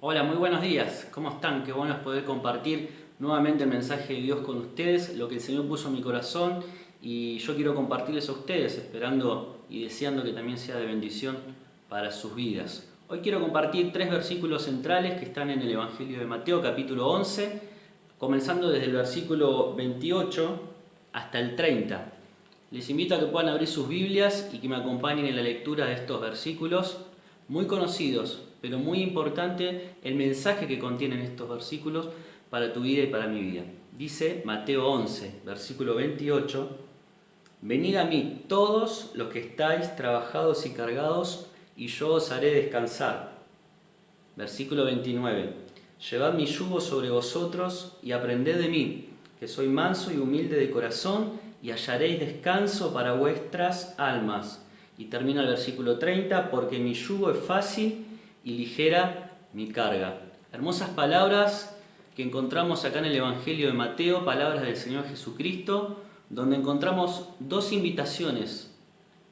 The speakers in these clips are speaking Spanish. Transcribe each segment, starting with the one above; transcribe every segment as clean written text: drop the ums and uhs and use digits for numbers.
Hola, muy buenos días. ¿Cómo están? Qué bueno es poder compartir nuevamente el mensaje de Dios con ustedes, lo que el Señor puso en mi corazón y yo quiero compartirles a ustedes, esperando y deseando que también sea de bendición para sus vidas. Hoy quiero compartir tres versículos centrales que están en el Evangelio de Mateo, capítulo 11, comenzando desde el versículo 28 hasta el 30. Les invito a que puedan abrir sus Biblias y que me acompañen en la lectura de estos versículos muy conocidos, pero muy importante el mensaje que contienen estos versículos para tu vida y para mi vida. Dice Mateo 11, versículo 28, venid a mí todos los que estáis trabajados y cargados, y yo os haré descansar. Versículo 29, llevad mi yugo sobre vosotros y aprended de mí, que soy manso y humilde de corazón, y hallaréis descanso para vuestras almas. Y termina el versículo 30, porque mi yugo es fácil y ligera mi carga. Hermosas palabras que encontramos acá en el Evangelio de Mateo, palabras del Señor Jesucristo, donde encontramos dos invitaciones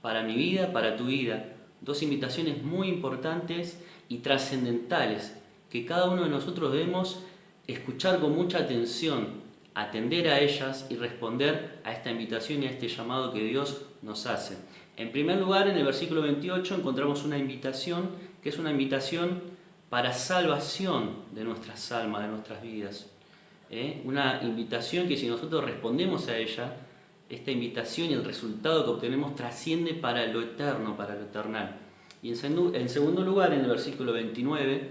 para mi vida, para tu vida, dos invitaciones muy importantes y trascendentales que cada uno de nosotros debemos escuchar con mucha atención, atender a ellas y responder a esta invitación y a este llamado que Dios nos hace. En primer lugar, en el versículo 28 encontramos una invitación que es una invitación para salvación de nuestras almas, de nuestras vidas. Una invitación que si nosotros respondemos a ella, esta invitación y el resultado que obtenemos trasciende para lo eterno, para lo eternal. Y en segundo lugar, en el versículo 29,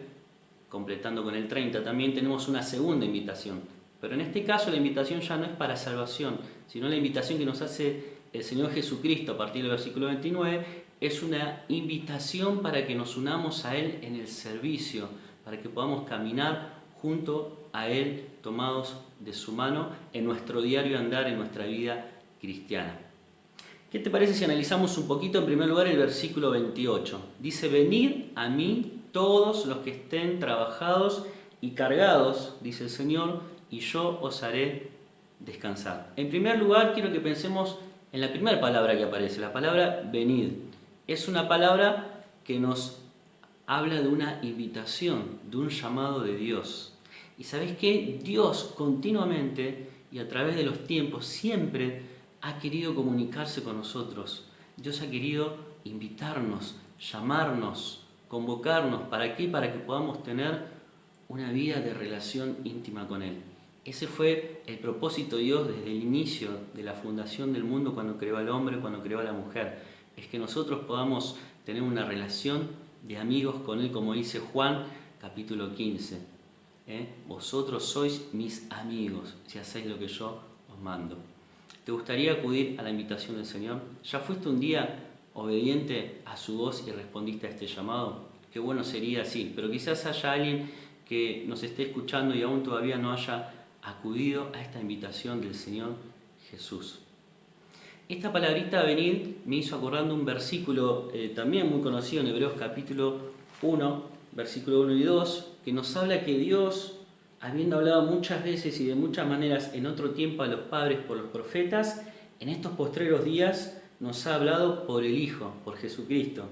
completando con el 30, también tenemos una segunda invitación. Pero en este caso la invitación ya no es para salvación, sino la invitación que nos hace el Señor Jesucristo a partir del versículo 29 es una invitación para que nos unamos a Él en el servicio, para que podamos caminar junto a Él tomados de su mano en nuestro diario andar, en nuestra vida cristiana. ¿Qué te parece si analizamos un poquito en primer lugar el versículo 28? Dice, venid a mí todos los que estén trabajados y cargados, dice el Señor, y yo os haré descansar. En primer lugar, quiero que pensemos en la primera palabra que aparece, la palabra venid. Es una palabra que nos habla de una invitación, de un llamado de Dios. Y ¿sabés qué? Dios continuamente y a través de los tiempos siempre ha querido comunicarse con nosotros. Dios ha querido invitarnos, llamarnos, convocarnos. ¿Para qué? Para que podamos tener una vida de relación íntima con Él. Ese fue el propósito de Dios desde el inicio de la fundación del mundo, cuando creó al hombre, cuando creó a la mujer. Es que nosotros podamos tener una relación de amigos con Él, como dice Juan capítulo 15. Vosotros sois mis amigos si hacéis lo que yo os mando. ¿Te gustaría acudir a la invitación del Señor? ¿Ya fuiste un día obediente a su voz y respondiste a este llamado? Qué bueno sería, sí, pero quizás haya alguien que nos esté escuchando y aún todavía no haya acudido a esta invitación del Señor Jesús. Esta palabrita venir me hizo acordando un versículo también muy conocido en Hebreos capítulo 1, versículo 1 y 2, que nos habla que Dios, habiendo hablado muchas veces y de muchas maneras en otro tiempo a los padres por los profetas, en estos postreros días nos ha hablado por el Hijo, por Jesucristo,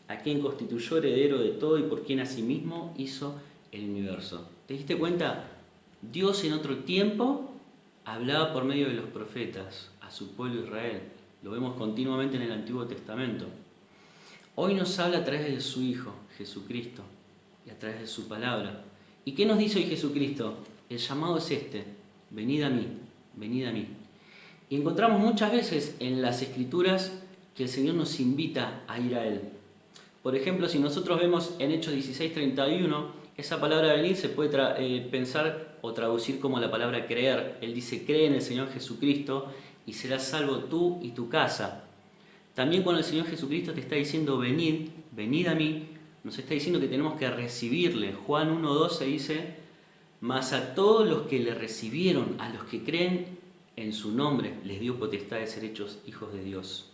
a quien constituyó heredero de todo y por quien asimismo hizo el universo. ¿Te diste cuenta? Dios en otro tiempo hablaba por medio de los profetas a su pueblo Israel. Lo vemos continuamente en el Antiguo Testamento. Hoy nos habla a través de su Hijo, Jesucristo, y a través de su palabra. ¿Y qué nos dice hoy Jesucristo? El llamado es este, venid a mí, venid a mí. Y encontramos muchas veces en las Escrituras que el Señor nos invita a ir a Él. Por ejemplo, si nosotros vemos en Hechos 16:31, esa palabra venir se puede pensar o traducir como la palabra creer. Él dice, cree en el Señor Jesucristo y serás salvo tú y tu casa. También cuando el Señor Jesucristo te está diciendo venid, venid a mí, nos está diciendo que tenemos que recibirle. Juan 1:12 dice, mas a todos los que le recibieron, a los que creen en su nombre, les dio potestad de ser hechos hijos de Dios.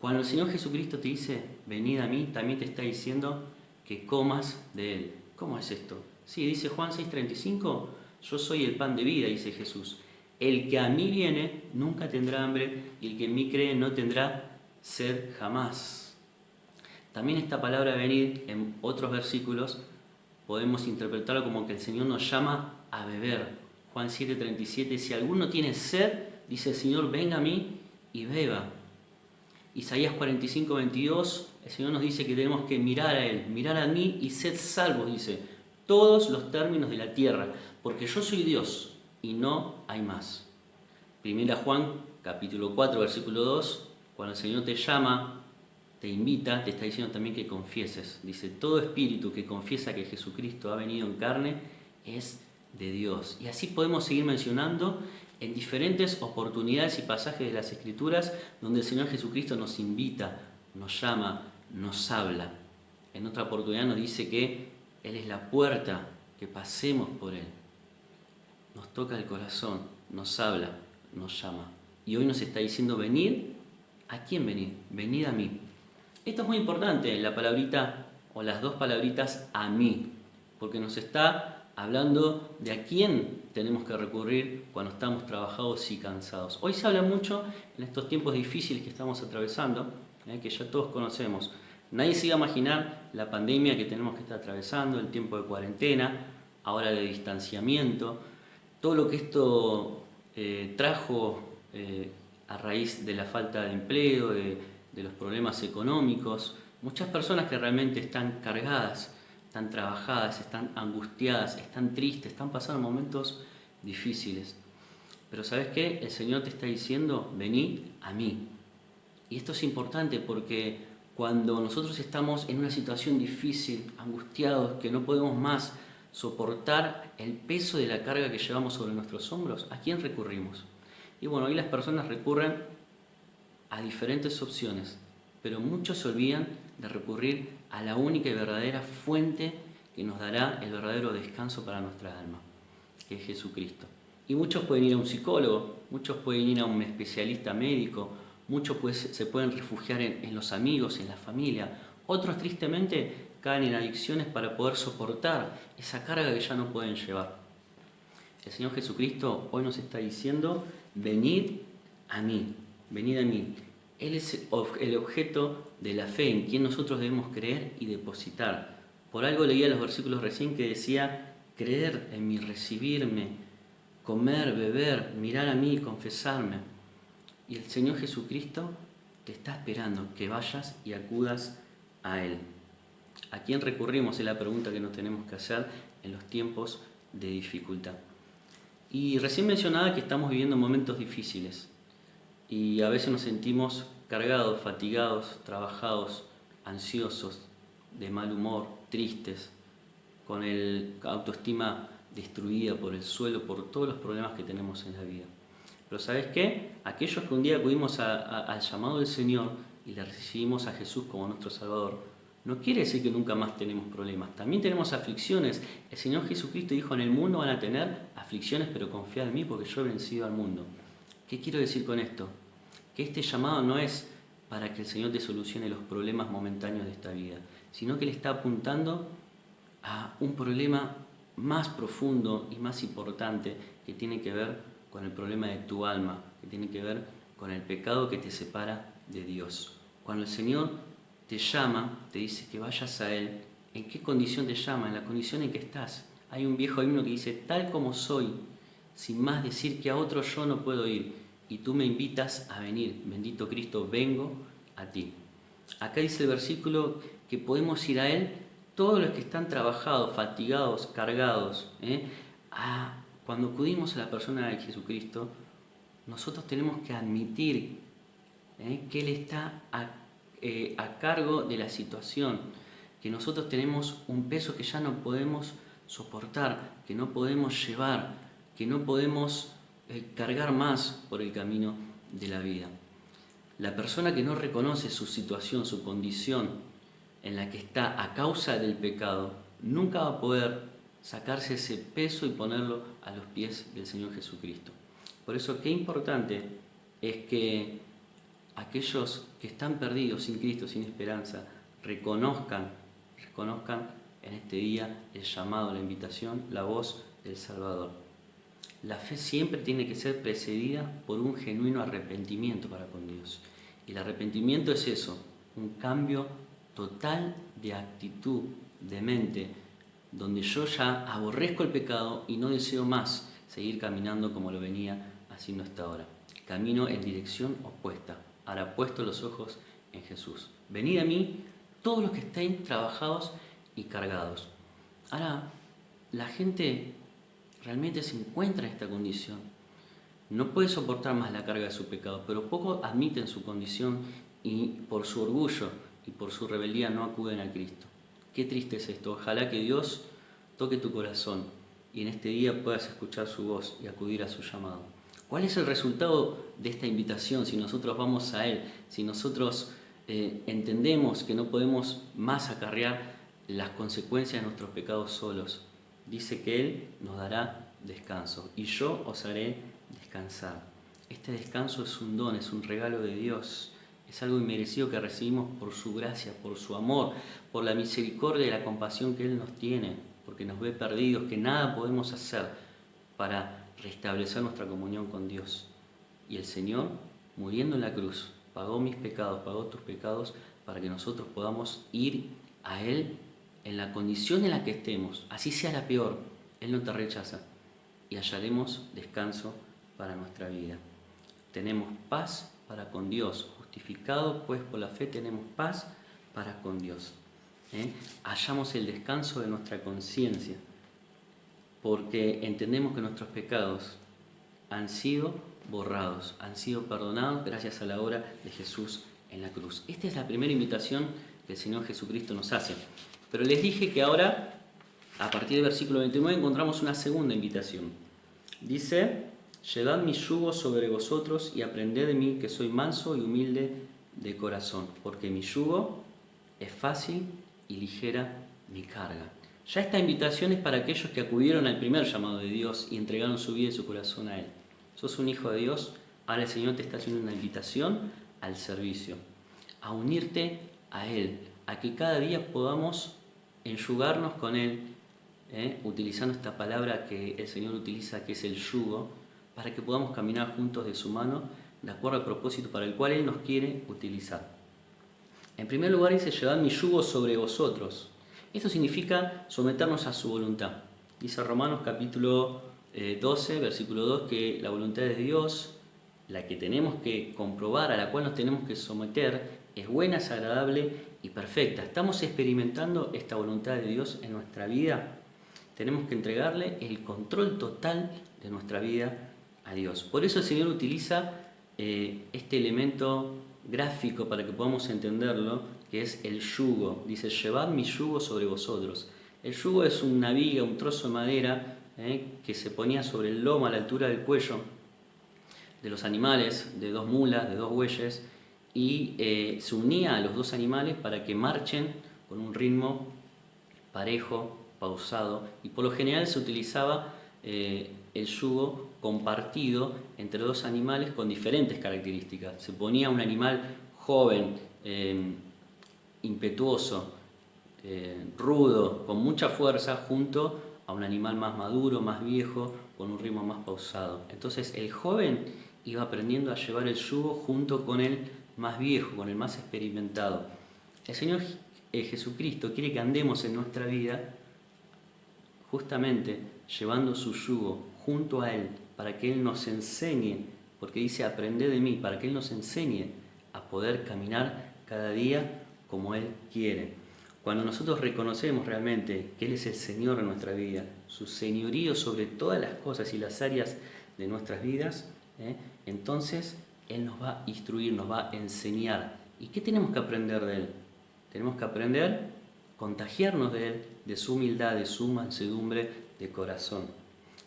Cuando el Señor Jesucristo te dice, venid a mí, también te está diciendo que comas de Él. ¿Cómo es esto? Sí, dice Juan 6:35, yo soy el pan de vida, dice Jesús. El que a mí viene nunca tendrá hambre y el que en mí cree no tendrá sed jamás. También esta palabra venir en otros versículos podemos interpretarlo como que el Señor nos llama a beber. Juan 7:37, si alguno tiene sed, dice el Señor, venga a mí y beba. Isaías 45:22, el Señor nos dice que tenemos que mirar a Él, mirar a mí y sed salvos, dice, todos los términos de la tierra, porque yo soy Dios y no hay más. Primera Juan, capítulo 4, versículo 2, cuando el Señor te llama, te invita, te está diciendo también que confieses. Dice, todo espíritu que confiesa que Jesucristo ha venido en carne es de Dios. Y así podemos seguir mencionando en diferentes oportunidades y pasajes de las Escrituras donde el Señor Jesucristo nos invita, nos llama, nos habla. En otra oportunidad nos dice que Él es la puerta, que pasemos por Él. Nos toca el corazón, nos habla, nos llama. Y hoy nos está diciendo, venid. ¿A quién venid? Venid a mí. Esto es muy importante, la palabrita o las dos palabritas a mí, porque nos está hablando de a quién tenemos que recurrir cuando estamos trabajados y cansados. Hoy se habla mucho en estos tiempos difíciles que estamos atravesando, que ya todos conocemos. Nadie se iba a imaginar la pandemia que tenemos que estar atravesando, el tiempo de cuarentena, ahora de distanciamiento, todo lo que esto trajo a raíz de la falta de empleo, de los problemas económicos. Muchas personas que realmente están cargadas, están trabajadas, están angustiadas, están tristes, están pasando momentos difíciles. Pero ¿sabes qué? El Señor te está diciendo, venid a mí. Y esto es importante porque cuando nosotros estamos en una situación difícil, angustiados, que no podemos más soportar el peso de la carga que llevamos sobre nuestros hombros, ¿a quién recurrimos? Y bueno, hoy las personas recurren a diferentes opciones, pero muchos se olvidan de recurrir a la única y verdadera fuente que nos dará el verdadero descanso para nuestra alma, que es Jesucristo. Y muchos pueden ir a un psicólogo, muchos pueden ir a un especialista médico, muchos se pueden refugiar en los amigos, en la familia, otros tristemente caen en adicciones para poder soportar esa carga que ya no pueden llevar. El Señor Jesucristo hoy nos está diciendo, venid a mí, venid a mí. Él es el objeto de la fe en quien nosotros debemos creer y depositar. Por algo leía los versículos recién que decía, creer en mí, recibirme, comer, beber, mirar a mí, confesarme. Y el Señor Jesucristo te está esperando que vayas y acudas a Él. ¿A quién recurrimos? Es la pregunta que nos tenemos que hacer en los tiempos de dificultad. Y recién mencionaba que estamos viviendo momentos difíciles y a veces nos sentimos cargados, fatigados, trabajados, ansiosos, de mal humor, tristes, con la autoestima destruida por el suelo, por todos los problemas que tenemos en la vida. Pero ¿sabes qué? Aquellos que un día acudimos al llamado del Señor y le recibimos a Jesús como nuestro Salvador, no quiere decir que nunca más tenemos problemas. También tenemos aflicciones. El Señor Jesucristo dijo, en el mundo van a tener aflicciones, pero confiad en mí porque yo he vencido al mundo. ¿Qué quiero decir con esto? Que este llamado no es para que el Señor te solucione los problemas momentáneos de esta vida, sino que le está apuntando a un problema más profundo y más importante que tiene que ver con el problema de tu alma, que tiene que ver con el pecado que te separa de Dios. Cuando el Señor te llama, te dice que vayas a Él, ¿en qué condición te llama? En la condición en que estás. Hay un viejo himno que dice, tal como soy, sin más decir que a otro yo no puedo ir, y tú me invitas a venir, bendito Cristo, vengo a ti. Acá dice el versículo que podemos ir a Él todos los que están trabajados, fatigados, cargados. Cuando acudimos a la persona de Jesucristo, nosotros tenemos que admitir que Él está a cargo de la situación, que nosotros tenemos un peso que ya no podemos soportar, que no podemos llevar, que no podemos cargar más por el camino de la vida. La persona que no reconoce su situación, su condición en la que está a causa del pecado, nunca va a poder sacarse ese peso y ponerlo a los pies del Señor Jesucristo. Por eso, qué importante es que aquellos que están perdidos sin Cristo, sin esperanza, reconozcan en este día el llamado, la invitación, la voz del Salvador. La fe siempre tiene que ser precedida por un genuino arrepentimiento para con Dios. Y el arrepentimiento es eso, un cambio total de actitud, de mente, donde yo ya aborrezco el pecado y no deseo más seguir caminando como lo venía haciendo hasta ahora. Camino en dirección opuesta. Ahora puesto los ojos en Jesús. Venid a mí todos los que estén trabajados y cargados. Ahora, la gente realmente se encuentra en esta condición. No puede soportar más la carga de su pecado, pero pocos admiten su condición y por su orgullo y por su rebeldía no acuden a Cristo. Qué triste es esto. Ojalá que Dios toque tu corazón y en este día puedas escuchar su voz y acudir a su llamado. ¿Cuál es el resultado de esta invitación si nosotros vamos a Él? Si nosotros entendemos que no podemos más acarrear las consecuencias de nuestros pecados solos. Dice que Él nos dará descanso y yo os haré descansar. Este descanso es un don, es un regalo de Dios. Es algo inmerecido que recibimos por su gracia, por su amor, por la misericordia y la compasión que Él nos tiene, porque nos ve perdidos, que nada podemos hacer para restablecer nuestra comunión con Dios. Y el Señor, muriendo en la cruz, pagó mis pecados, pagó tus pecados, para que nosotros podamos ir a Él en la condición en la que estemos, así sea la peor. Él no te rechaza y hallaremos descanso para nuestra vida. Tenemos paz para con Dios. Justificados pues por la fe tenemos paz para con Dios. Hallamos el descanso de nuestra conciencia, porque entendemos que nuestros pecados han sido borrados, han sido perdonados gracias a la obra de Jesús en la cruz. Esta es la primera invitación que el Señor Jesucristo nos hace. Pero les dije que ahora, a partir del versículo 29, encontramos una segunda invitación. Dice: llevad mi yugo sobre vosotros y aprended de mí, que soy manso y humilde de corazón, porque mi yugo es fácil y ligera mi carga. Ya esta invitación es para aquellos que acudieron al primer llamado de Dios y entregaron su vida y su corazón a Él. Sos un hijo de Dios, ahora el Señor te está haciendo una invitación al servicio, a unirte a Él, a que cada día podamos enyugarnos con Él, utilizando esta palabra que el Señor utiliza, que es el yugo, para que podamos caminar juntos de su mano, de acuerdo al propósito para el cual Él nos quiere utilizar. En primer lugar dice: llevad mi yugo sobre vosotros. Esto significa someternos a su voluntad. Dice Romanos capítulo 12, versículo 2, que la voluntad de Dios, la que tenemos que comprobar, a la cual nos tenemos que someter, es buena, es agradable y perfecta. ¿Estamos experimentando esta voluntad de Dios en nuestra vida? Tenemos que entregarle el control total de nuestra vida a Dios. Por eso el Señor utiliza este elemento gráfico para que podamos entenderlo, que es el yugo. Dice: llevad mi yugo sobre vosotros. El yugo es una viga, un trozo de madera que se ponía sobre el lomo a la altura del cuello de los animales, de dos mulas, de dos bueyes, y se unía a los dos animales para que marchen con un ritmo parejo, pausado, y por lo general se utilizaba el yugo compartido entre dos animales con diferentes características. Se ponía un animal joven, impetuoso, rudo, con mucha fuerza, junto a un animal más maduro, más viejo, con un ritmo más pausado. Entonces el joven iba aprendiendo a llevar el yugo junto con el más viejo, con el más experimentado. El Señor Jesucristo quiere que andemos en nuestra vida justamente llevando su yugo junto a Él, para que Él nos enseñe, porque dice: aprended de mí, para que Él nos enseñe a poder caminar cada día como Él quiere. Cuando nosotros reconocemos realmente que Él es el Señor de nuestra vida, su señorío sobre todas las cosas y las áreas de nuestras vidas, entonces Él nos va a instruir, nos va a enseñar. ¿Y qué tenemos que aprender de Él? Tenemos que aprender, contagiarnos de Él, de su humildad, de su mansedumbre de corazón.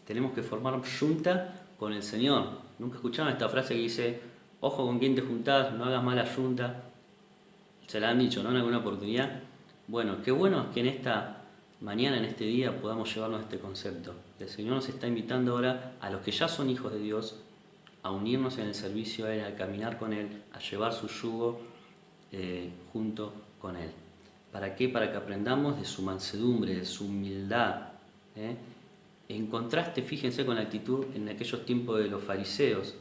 Tenemos que formar yunta con el Señor. ¿Nunca escucharon esta frase que dice: ojo con quién te juntás, no hagas mala yunta? Se la han dicho, ¿no?, en alguna oportunidad. Bueno, qué bueno es que en esta mañana, en este día, podamos llevarnos este concepto. El Señor nos está invitando ahora a los que ya son hijos de Dios a unirnos en el servicio a Él, a caminar con Él, a llevar su yugo junto con Él. ¿Para qué? Para que aprendamos de su mansedumbre, de su humildad. En contraste, fíjense con la actitud en aquellos tiempos de los fariseos.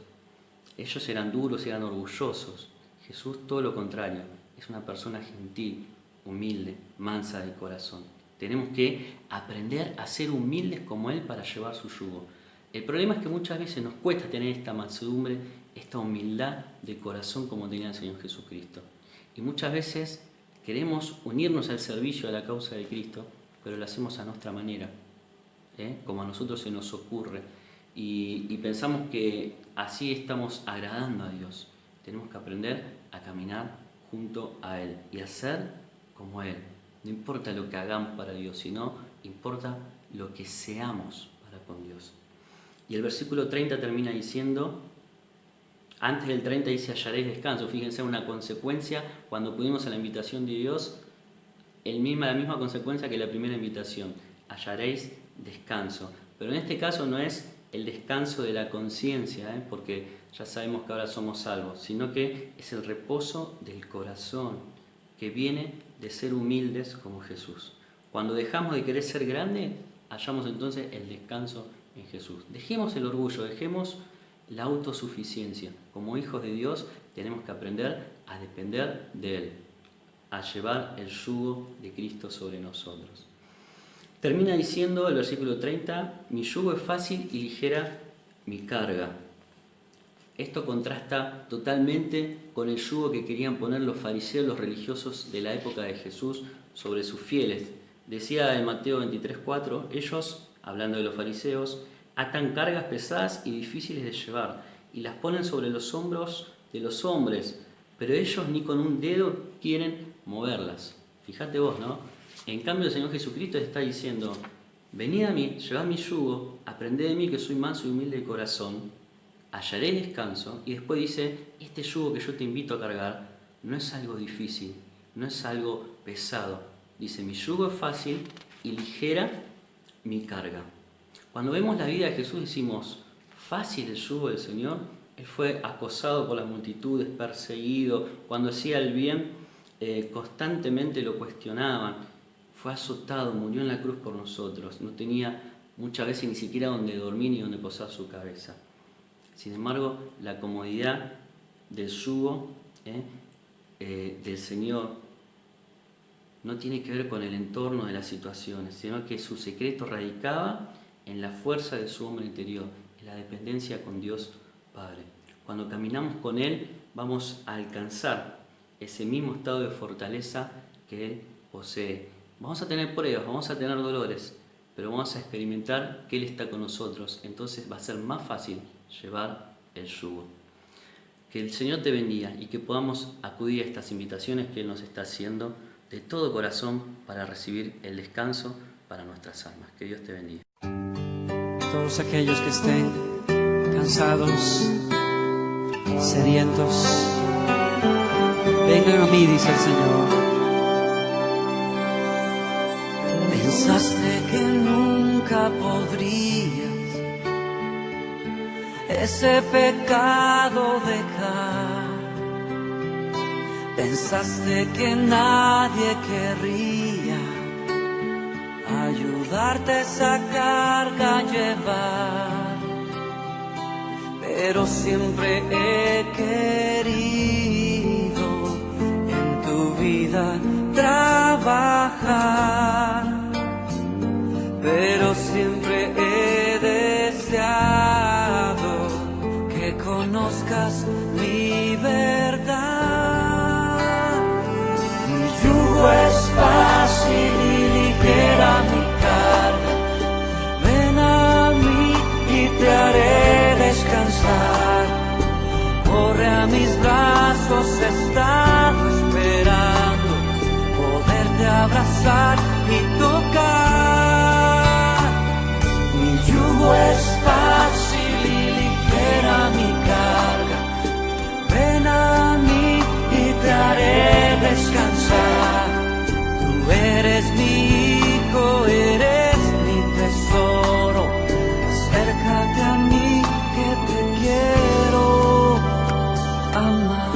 Ellos eran duros, eran orgullosos. Jesús, todo lo contrario, es una persona gentil, humilde, mansa de corazón. Tenemos que aprender a ser humildes como Él para llevar su yugo. El problema es que muchas veces nos cuesta tener esta mansedumbre, esta humildad de corazón como tenía el Señor Jesucristo. Y muchas veces queremos unirnos al servicio de la causa de Cristo, pero lo hacemos a nuestra manera, como a nosotros se nos ocurre. Y pensamos que así estamos agradando a Dios. Tenemos que aprender a caminar junto a Él y a ser como Él. No importa lo que hagamos para Dios, sino importa lo que seamos para con Dios. Y el versículo 30 termina diciendo, antes del 30 dice hallaréis descanso. Fíjense, una consecuencia, cuando pudimos a la invitación de Dios, la misma consecuencia que la primera invitación, hallaréis descanso. Pero en este caso no es el descanso de la conciencia, porque ya sabemos que ahora somos salvos, sino que es el reposo del corazón, que viene de ser humildes como Jesús. Cuando dejamos de querer ser grandes, hallamos entonces el descanso en Jesús. Dejemos el orgullo, dejemos la autosuficiencia. Como hijos de Dios tenemos que aprender a depender de Él, a llevar el yugo de Cristo sobre nosotros. Termina diciendo el versículo 30, mi yugo es fácil y ligera mi carga. Esto contrasta totalmente con el yugo que querían poner los fariseos, los religiosos de la época de Jesús, sobre sus fieles. Decía en Mateo 23:4, ellos, hablando de los fariseos, atan cargas pesadas y difíciles de llevar y las ponen sobre los hombros de los hombres, pero ellos ni con un dedo quieren moverlas. Fíjate vos, ¿no? En cambio el Señor Jesucristo está diciendo, venid a mí, llevad mi yugo, aprended de mí que soy manso y humilde de corazón, hallaréis descanso. Y después dice, este yugo que yo te invito a cargar no es algo difícil, no es algo pesado. Dice, mi yugo es fácil y ligera mi carga. Cuando vemos la vida de Jesús decimos, fácil el yugo del Señor. Él fue acosado por las multitudes, perseguido, cuando hacía el bien constantemente lo cuestionaban. Fue azotado, murió en la cruz por nosotros. No tenía muchas veces ni siquiera donde dormir ni donde posar su cabeza. Sin embargo, la comodidad del yugo del Señor no tiene que ver con el entorno de las situaciones, sino que su secreto radicaba en la fuerza de su hombre interior, en la dependencia con Dios Padre. Cuando caminamos con Él, vamos a alcanzar ese mismo estado de fortaleza que Él posee. Vamos a tener pruebas, vamos a tener dolores, pero vamos a experimentar que Él está con nosotros. Entonces va a ser más fácil llevar el yugo. Que el Señor te bendiga y que podamos acudir a estas invitaciones que Él nos está haciendo de todo corazón para recibir el descanso para nuestras almas. Que Dios te bendiga. Todos aquellos que estén cansados, sedientos, vengan a mí, dice el Señor. Pensaste que nunca podrías ese pecado dejar. Pensaste que nadie querría ayudarte esa carga a llevar. Pero siempre he querido en tu vida trabajar. Pero siempre he deseado que conozcas mi verdad. Mi yugo es fácil y ligera mi carga. Ven a mí y te haré descansar. Corre a mis brazos, he estado esperando poderte abrazar y tocar. Mi yugo es fácil y ligera mi carga. Ven a mí y te haré descansar. Tú eres mi hijo, eres mi tesoro. Acércate a mí que te quiero amar.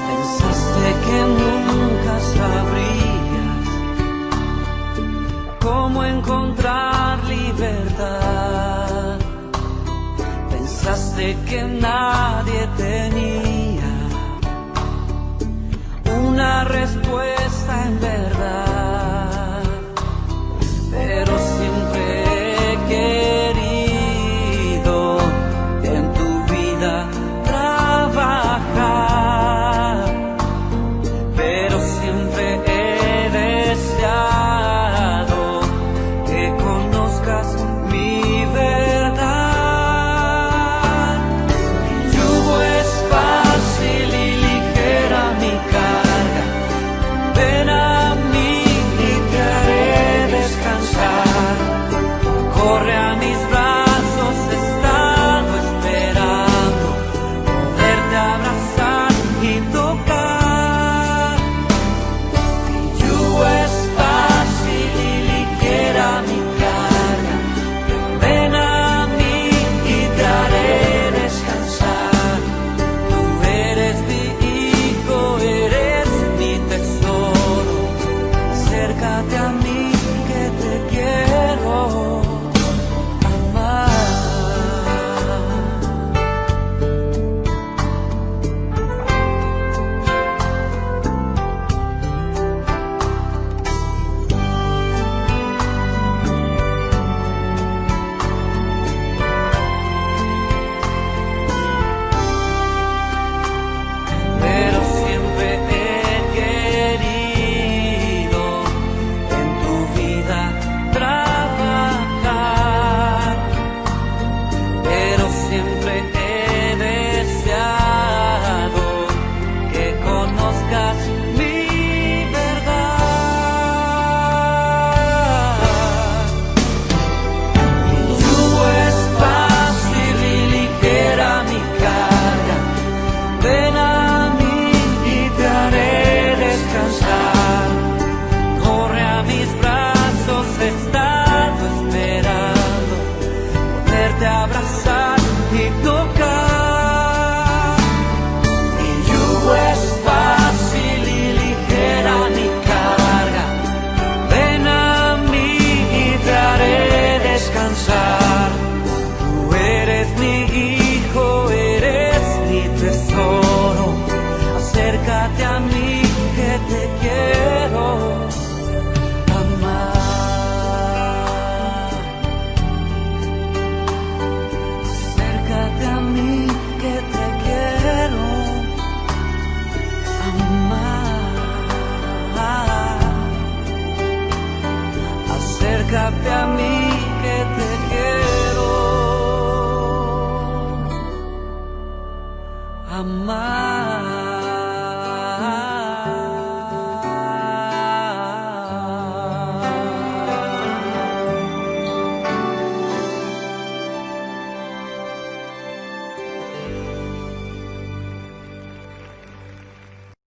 Pensaste que nunca sabrías cómo encontrar libertad. Pensaste que nadie tenía acércate a mí que te quiero amar. Pero siempre he querido en tu vida trabajar, pero siempre he deseado que conozcas mi verdad. Mi yugo es fácil y ligera mi carga. Ven a mí y te haré descansar. Corre a mis brazos, he estado esperando poderte abrazar y tocar. Mi yugo es fácil y ligera mi carga. Ven a mí y te haré descansar. Tú eres mi hijo, eres mi tesoro. Acércate a mí que te quiero amar. Acércate a mí que te quiero amar. Acércate a mí